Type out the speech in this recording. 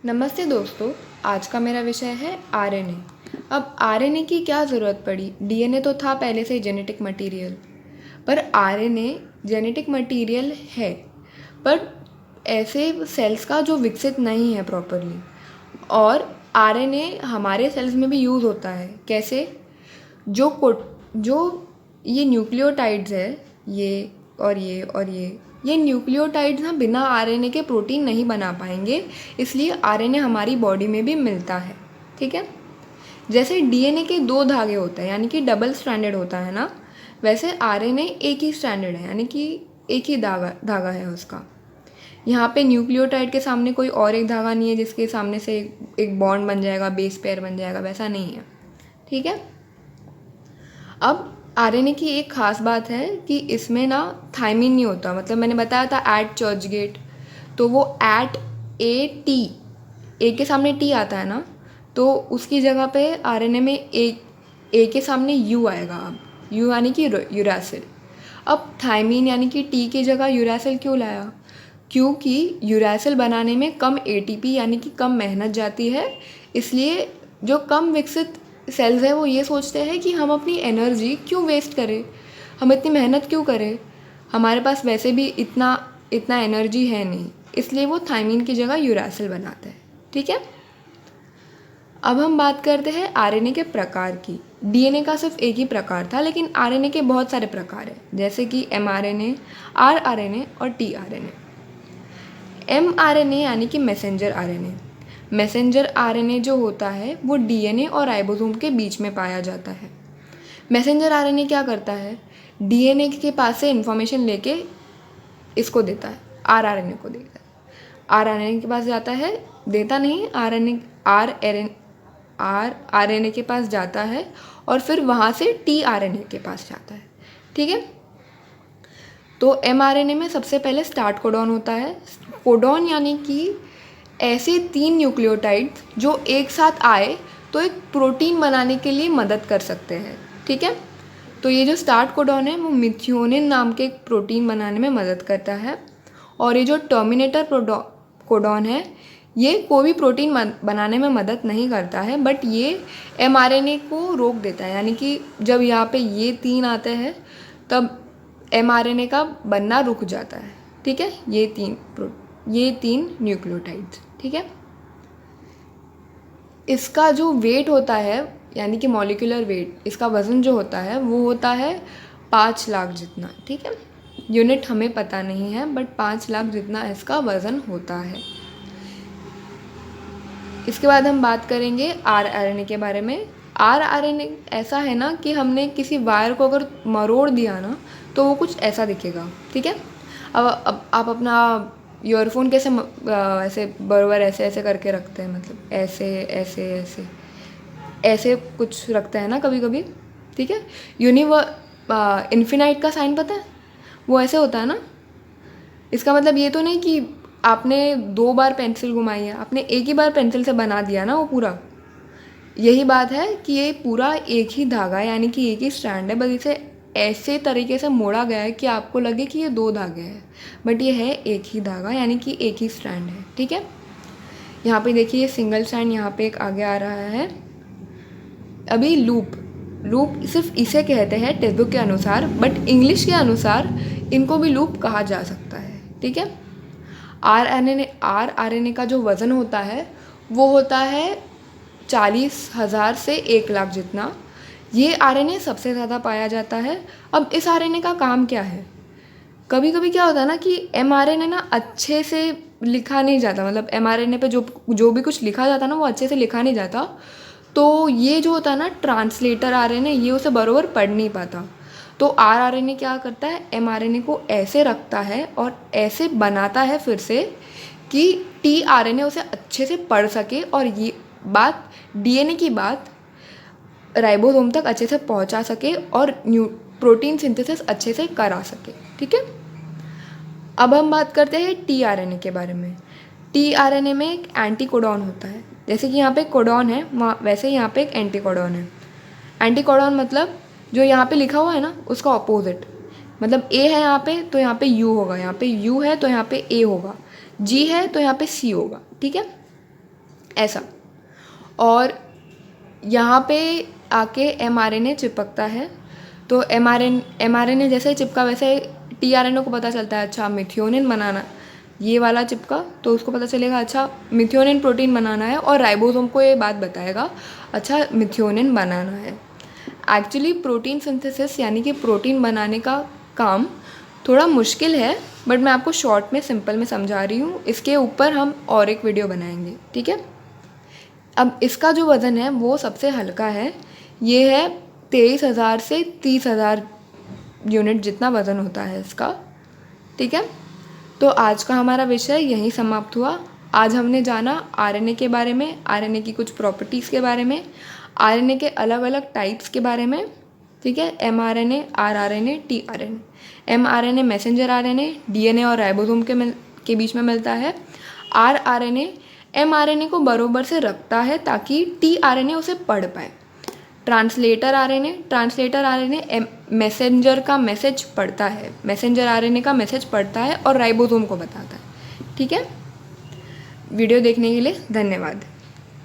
नमस्ते दोस्तों। आज का मेरा विषय है आरएनए। अब आरएनए की क्या ज़रूरत पड़ी? डीएनए तो था पहले से जेनेटिक मटेरियल, पर आरएनए जेनेटिक मटेरियल है, पर ऐसे सेल्स का जो विकसित नहीं है प्रॉपरली। और आरएनए हमारे सेल्स में भी यूज़ होता है। कैसे? जो ये न्यूक्लियोटाइड्स है, ये और ये और ये न्यूक्लियोटाइड्स ना बिना आरएनए के प्रोटीन नहीं बना पाएंगे, इसलिए आरएनए हमारी बॉडी में भी मिलता है। ठीक है। जैसे डीएनए के 2 धागे होते हैं, यानी कि डबल स्ट्रैंडेड होता है ना, वैसे आरएनए एक ही स्ट्रैंडेड है, यानी कि एक ही धागा है उसका। यहाँ पे न्यूक्लियोटाइड के सामने कोई और एक धागा नहीं है जिसके सामने से एक बॉन्ड बन जाएगा, बेस पेयर बन जाएगा, वैसा नहीं है। ठीक है। अब आरएनए की एक ख़ास बात है कि इसमें ना थायमिन नहीं होता। मतलब मैंने बताया था एट चर्चगेट, तो वो एट ए टी, ए के सामने टी आता है ना, तो उसकी जगह पे आरएनए में ए के सामने यू आएगा। अब यू यानी कि यूरासिल। अब थायमिन यानी कि टी की जगह यूरासिल क्यों लाया? क्योंकि यूरासिल बनाने में कम एटीपी यानी कि कम मेहनत जाती है, इसलिए जो कम विकसित सेल्स है वो ये सोचते हैं कि हम अपनी एनर्जी क्यों वेस्ट करें, हम इतनी मेहनत क्यों करें, हमारे पास वैसे भी इतना इतना एनर्जी है नहीं, इसलिए वो थायमिन की जगह यूरासिल बनाते हैं। ठीक है। अब हम बात करते हैं आरएनए के प्रकार की। डीएनए का सिर्फ एक ही प्रकार था, लेकिन आरएनए के बहुत सारे प्रकार हैं, जैसे कि एमआरएनए, आरआरएनए और टीआरएनए। एमआरएनए यानी कि मैसेंजर आरएनए। मैसेंजर आरएनए जो होता है वो डीएनए और राइबोसोम के बीच में पाया जाता है। मैसेंजर आरएनए क्या करता है? डीएनए के पास से इंफॉर्मेशन लेके इसको देता है, आरआरएनए को देता है। आरआरएनए के पास जाता है, देता नहीं, आरएनए के पास जाता है और फिर वहाँ से टीआरएनए के पास जाता है। ठीक है। तो एमआरएनए में सबसे पहले स्टार्ट कोडॉन होता है। कोडॉन यानी कि ऐसे 3 न्यूक्लियोटाइड्स जो एक साथ आए तो एक प्रोटीन बनाने के लिए मदद कर सकते हैं। ठीक है। तो ये जो स्टार्ट कोडॉन है वो मिथियोनिन नाम के एक प्रोटीन बनाने में मदद करता है, और ये जो टर्मिनेटर कोडॉन है ये कोई भी प्रोटीन बनाने में मदद नहीं करता है, बट ये एमआरएनए को रोक देता है। यानी कि जब यहाँ पे ये 3 आते हैं तब एमआरएनए का बनना रुक जाता है। ठीक है। ये तीन न्यूक्लियोटाइड्स। ठीक है। इसका जो वेट होता है, यानी कि मॉलिक्यूलर वेट, इसका वज़न जो होता है वो होता है 5 लाख जितना। ठीक है। यूनिट हमें पता नहीं है, बट 5 लाख जितना इसका वज़न होता है। इसके बाद हम बात करेंगे आरआरएनए के बारे में। आरआरएनए ऐसा है ना कि हमने किसी वायर को अगर मरोड़ दिया ना तो वो कुछ ऐसा दिखेगा। ठीक है। अब आप अपना ईयरफोन कैसे ऐसे बराबर ऐसे ऐसे करके रखते हैं, मतलब ऐसे ऐसे ऐसे ऐसे कुछ रखते हैं ना कभी कभी। ठीक है। इन्फिनाइट का साइन पता है? वो ऐसे होता है ना। इसका मतलब ये तो नहीं कि आपने 2 बार पेंसिल घुमाई है, आपने एक ही बार पेंसिल से बना दिया ना वो पूरा। यही बात है कि ये पूरा एक ही धागा है, यानी कि एक ही स्ट्रैंड है, बस इसे ऐसे तरीके से मोड़ा गया है कि आपको लगे कि ये 2 धागे हैं, बट ये है एक ही धागा, यानी कि एक ही स्ट्रैंड है। ठीक है। यहाँ पे देखिए सिंगल स्ट्रैंड यहाँ पे एक आगे आ रहा है। अभी लूप सिर्फ इसे कहते हैं टेक्स्ट बुक के अनुसार, बट इंग्लिश के अनुसार इनको भी लूप कहा जा सकता है। ठीक है। आरआरएनए का जो वज़न होता है वो होता है 40,000 से 1 लाख जितना। ये आरएनए सबसे ज़्यादा पाया जाता है। अब इस आरएनए का काम क्या है? कभी कभी क्या होता है ना कि एमआरएनए ना अच्छे से लिखा नहीं जाता, मतलब एमआरएनए पे जो भी कुछ लिखा जाता है ना वो अच्छे से लिखा नहीं जाता, तो ये जो होता है ना ट्रांसलेटर आरएनए, ये उसे बरोबर पढ़ नहीं पाता। तो आरआरएनए क्या करता है? एमआरएनए को ऐसे रखता है और ऐसे बनाता है फिर से कि टीआरएनए उसे अच्छे से पढ़ सके, और ये बात डीएनए की बात राइबोसोम तक अच्छे से पहुंचा सके और प्रोटीन सिंथेसिस अच्छे से करा सके। ठीक है। अब हम बात करते हैं टीआरएनए के बारे में। टीआरएनए में एक एंटी कोडॉन होता है। जैसे कि यहाँ पे कोडॉन है, वैसे यहाँ पे एक एंटी कोडॉन है। एंटी कोडॉन मतलब जो यहाँ पे लिखा हुआ है ना उसका ऑपोजिट। मतलब ए है यहाँ पे तो यहाँ पे यू होगा, यहाँ पे यू है तो यहाँ पे ए होगा, जी है तो यहाँ पे सी होगा। ठीक है। ऐसा। और यहाँ पे आके mRNA चिपकता है। तो mRNA जैसे चिपका वैसे tRNA को पता चलता है अच्छा मिथ्योनिन बनाना, ये वाला चिपका तो उसको पता चलेगा अच्छा मिथ्योनिन प्रोटीन बनाना है, और राइबोसोम को ये बात बताएगा अच्छा मिथ्योनिन बनाना है। एक्चुअली प्रोटीन सिंथेसिस यानी कि प्रोटीन बनाने का काम थोड़ा मुश्किल है, बट मैं आपको शॉर्ट में सिंपल में समझा रही हूँ। इसके ऊपर हम और एक वीडियो बनाएंगे, ठीक है। अब इसका जो वज़न है वो सबसे हल्का है, ये है 23,000 से 30,000 यूनिट जितना वज़न होता है इसका, ठीक है। तो आज का हमारा विषय यहीं समाप्त हुआ। आज हमने जाना आरएनए के बारे में, आरएनए की कुछ प्रॉपर्टीज़ के बारे में, आरएनए के अलग अलग टाइप्स के बारे में, ठीक है। MRNA, rRNA, tRNA. MRNA messenger RNA DNA और राइबोसोम के बीच में मिलता है। आरआरएनए एमआरएनए को बरोबर से रखता है ताकि टीआरएनए उसे पढ़ पाए। ट्रांसलेटर आरएनए मैसेंजर का मैसेज पढ़ता है, मैसेंजर आरएनए का मैसेज पढ़ता है और राइबोसोम को बताता है, ठीक है। वीडियो देखने के लिए धन्यवाद।